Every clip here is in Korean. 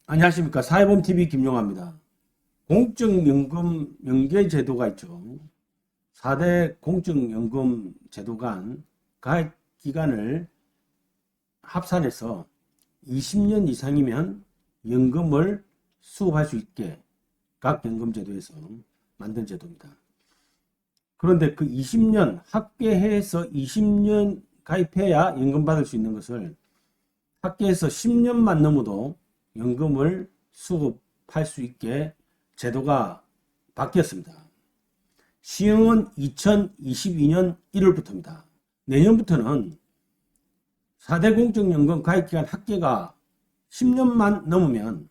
안녕하십니까. 사회보험TV 김용화입니다. 공적연금 연계제도가 있죠. 4대 공적연금 제도 간 가입기간을 합산해서 20년 이상이면 연금을 수급할 수 있게 각 연금제도에서 만든 제도입니다. 그런데 그 20년 합계해서 20년 가입해야 연금 받을 수 있는 것을 합계해서 10년만 넘어도 연금을 수급할 수 있게 제도가 바뀌었습니다. 시행은 2022년 1월부터입니다. 내년부터는 4대 공적연금 가입기간 합계가 10년만 넘으면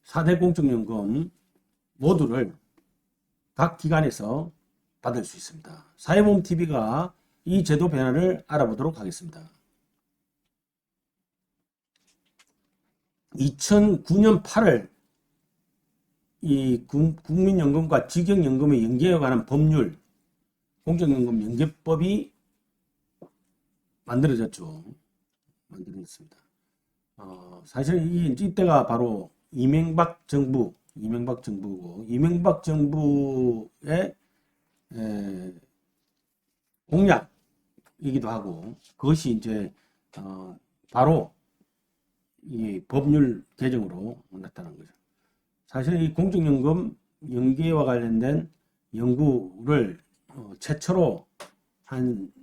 4대 공적연금 모두를 각 기관에서 받을 수 있습니다. 사회보험TV가 이 제도 변화를 알아보도록 하겠습니다. 2009년 8월 이 국민연금과 직영연금의 연계에 관한 법률, 공적연금 연계법이 만들어졌죠. 만들어졌습니다. 사실 이때가 바로 이명박 정부고, 이명박 정부의 공약이기도 하고, 그것이 이제 바로 이 법률 개정으로 나타난 거죠. 사실 이 공적연금 연계와 관련된 연구를 최초로 한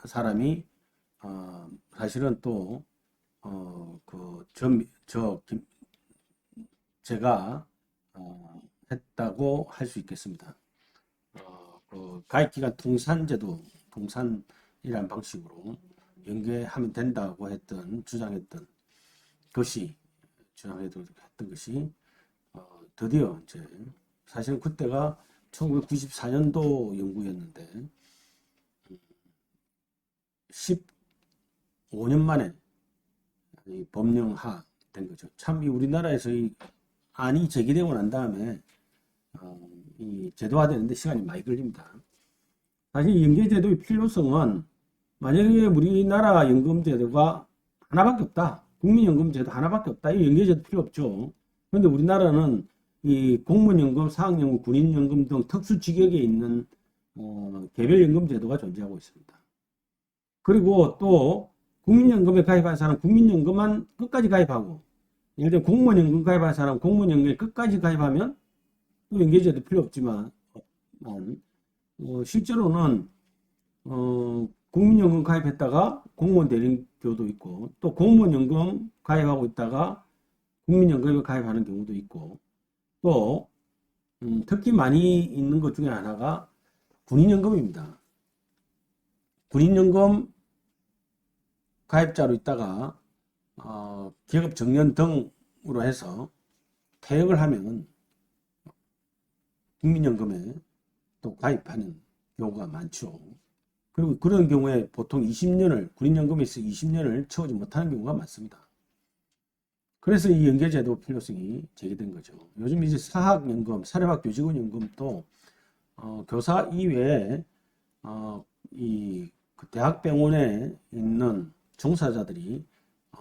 사람이 사실은 또 제가 했다고 할 수 있겠습니다. 그 가입기간 통산제도, 통산이라는 방식으로 연계하면 된다고 주장했던 것이 드디어 이제 사실은 그때가 1994년도 연구였는데 15년 만에 법령화 된 거죠. 참 이 우리나라에서 이 안이 제기되고 난 다음에 이 제도화되는데 시간이 많이 걸립니다. 사실 연계제도의 필요성은 만약에 우리나라 연금제도가 하나밖에 없다. 국민연금제도 하나밖에 없다. 이 연계제도 필요 없죠. 그런데 우리나라는 이 공무원연금, 사학연금, 군인연금 등 특수직역에 있는 개별연금 제도가 존재하고 있습니다. 그리고 또 국민연금에 가입한 사람 국민연금만 끝까지 가입하고, 예를 들어 공무원연금 가입한 사람 공무원연금에 끝까지 가입하면 또 연계제도 필요 없지만 실제로는 국민연금 가입했다가 공무원 되는 경우도 있고, 또 공무원연금 가입하고 있다가 국민연금에 가입하는 경우도 있고, 또 특히 많이 있는 것 중에 하나가 군인연금입니다. 군인연금 가입자로 있다가 계급 정년 등으로 해서 퇴역을 하면 국민연금에 또 가입하는 경우가 많죠. 그리고 그런 경우에 보통 군인연금에서 20년을 채우지 못하는 경우가 많습니다. 그래서 이 연계제도 필요성이 제기된 거죠. 요즘 이제 사학연금, 사립학교 직원연금도 교사 이외에 그 대학병원에 있는 종사자들이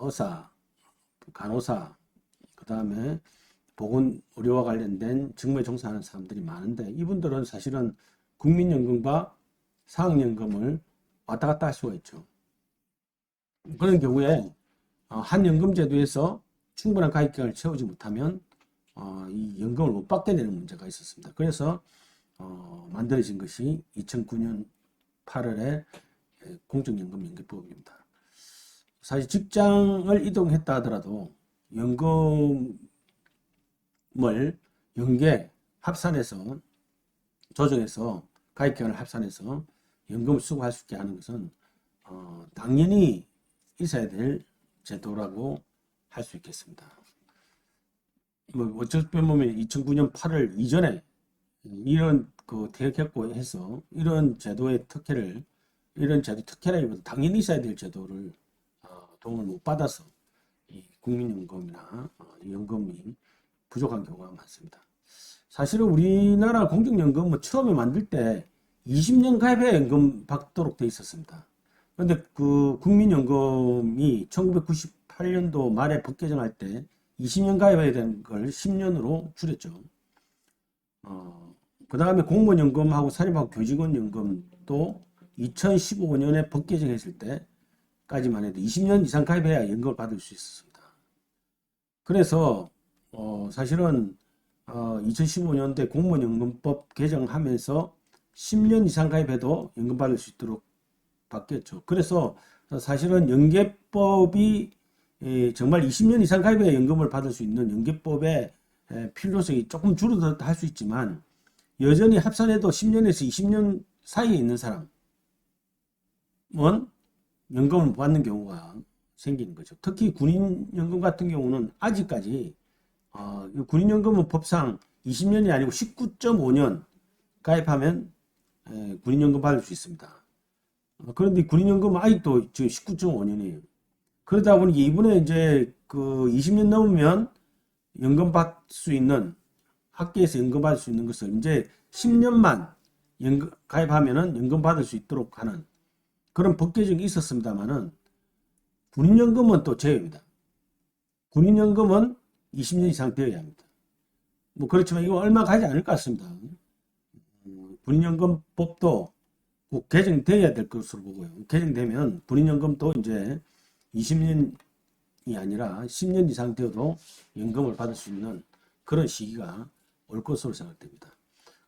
의사, 간호사, 그 다음에 보건의료와 관련된 직무에 종사하는 사람들이 많은데, 이분들은 사실은 국민연금과 사학연금을 왔다 갔다 할 수가 있죠. 그런 경우에 한 연금제도에서 충분한 가입기간을 채우지 못하면 이 연금을 못 받게 되는 문제가 있었습니다. 그래서 만들어진 것이 2009년 8월에 공적연금 연계법입니다. 사실 직장을 이동했다 하더라도 연금을 합산해서 조정해서 가입기간을 합산해서 연금을 수급할 수 있게 하는 것은 당연히 있어야 될 제도라고 할 수 있겠습니다. 어쩔 보면 2009년 8월 이전에 이런 퇴역했고 해서 이런 제도의 특혜라기보다 당연히 있어야 될 제도를 도움을 못 받아서 이 국민연금이나 연금이 부족한 경우가 많습니다. 사실은 우리나라 공적연금은 처음에 만들 때 20년 가입해야 연금 받도록 돼 있었습니다. 그런데 그 국민연금이 1998년도 말에 법 개정할 때 20년 가입해야 되는 걸 10년으로 줄였죠. 그 다음에 공무원연금하고 사립학교 교직원연금도 2015년에 법 개정했을 때까지만 해도 20년 이상 가입해야 연금을 받을 수 있었습니다. 그래서 사실은 2015년대 공무원연금법 개정하면서 10년 이상 가입해도 연금 받을 수 있도록 바뀌었죠. 그래서 사실은 연계법이 정말 20년 이상 가입해야 연금을 받을 수 있는 연계법의 필요성이 조금 줄어들었다 할 수 있지만 여전히 합산해도 10년에서 20년 사이에 있는 사람은 연금을 받는 경우가 생기는 거죠. 특히 군인연금 같은 경우는 아직까지 군인연금은 법상 20년이 아니고 19.5년 가입하면 군인연금 받을 수 있습니다. 그런데 군인연금은 아직도 지금 19.5년이에요. 그러다 보니 이번에 이제 그 20년 넘으면 연금 받을 수 있는 학계에서 연금 받을 수 있는 것을 이제 10년만 연금 가입하면은 연금 받을 수 있도록 하는 그런 법 개정이 있었습니다만은 군인연금은 또 제외입니다. 군인연금은 20년 이상 되어야 합니다. 뭐 그렇지만 이거 얼마 가지 않을 것 같습니다. 군인연금법도 꼭 개정돼야 될 것으로 보고요. 개정되면 군인연금도 이제 20년이 아니라 10년 이상 되어도 연금을 받을 수 있는 그런 시기가 올 것으로 생각됩니다.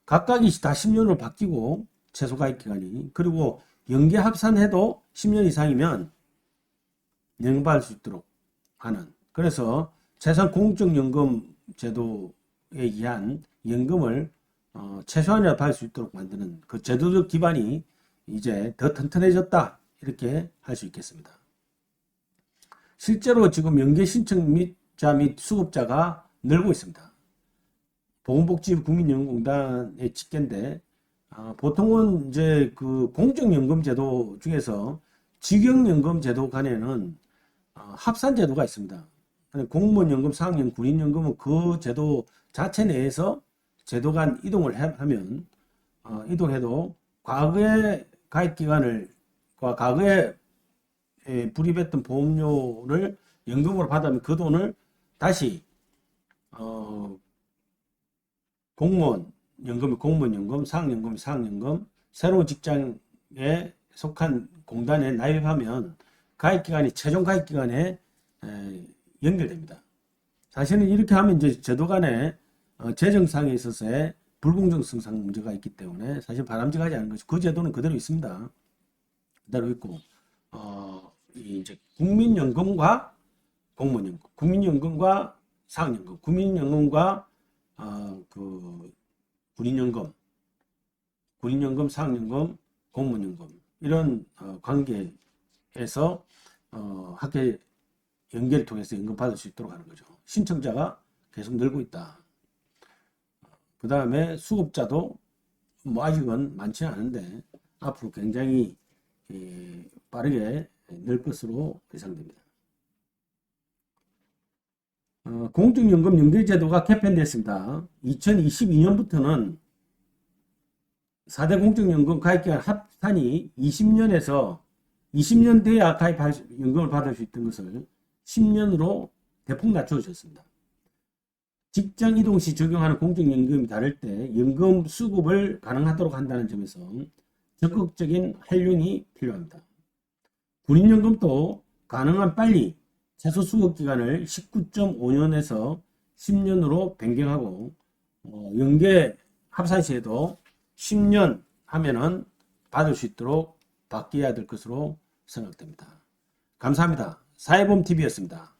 각각이 다 10년으로 바뀌고 최소 가입 기간이 그리고 연계 합산해도 10년 이상이면 연금 받을 수 있도록 하는 그래서 최소한 공적연금 제도에 의한 연금을 최소한이라도 받을 수 있도록 만드는 그 제도적 기반이 이제 더 튼튼해졌다 이렇게 할 수 있겠습니다. 실제로 지금 연계 신청자 및 수급자가 늘고 있습니다. 보건복지국민연금공단의 집계인데 보통은 이제 그 공적연금 제도 중에서 직영연금 제도 간에는 합산 제도가 있습니다. 공무원연금, 사학연금, 군인연금은 그 제도 자체 내에서 제도 간 이동을 하면 이동해도 과거의 가입 기간을 과거에 불입했던 보험료를 연금으로 받으면 그 돈을 다시 공무원 연금이 공무원연금, 사학연금이 사학연금, 새로운 직장에 속한 공단에 나입하면 가입기간이 최종 가입기간에 연결됩니다. 사실은 이렇게 하면 이제 제도 간에 재정상에 있어서의 불공정성 문제가 있기 때문에 사실 바람직하지 않은 것이고 그 제도는 그대로 있습니다. 그대로 있고 이제 국민연금과 공무원연금, 국민연금과 사학연금, 국민연금과 그 군인연금, 사학연금, 공무원연금 이런 관계에서 학계 연계를 통해서 연금 받을 수 있도록 하는 거죠. 신청자가 계속 늘고 있다. 그 다음에 수급자도 뭐 아직은 많지는 않은데 앞으로 굉장히 빠르게 늘 것으로 예상됩니다. 공적연금 연계제도가 개편됐습니다. 2022년부터는 4대 공적연금 가입기간 합산이 20년 돼야 연금을 받을 수 있던 것을 10년으로 대폭 낮춰주셨습니다. 직장 이동 시 적용하는 공적연금이 다를 때 연금 수급을 가능하도록 한다는 점에서 적극적인 활용이 필요합니다. 군인연금도 가능한 빨리 최소 수급 기간을 19.5년에서 10년으로 변경하고 연계 합산 시에도 10년 하면은 받을 수 있도록 바뀌어야 될 것으로 생각됩니다. 감사합니다. 사회보험TV였습니다.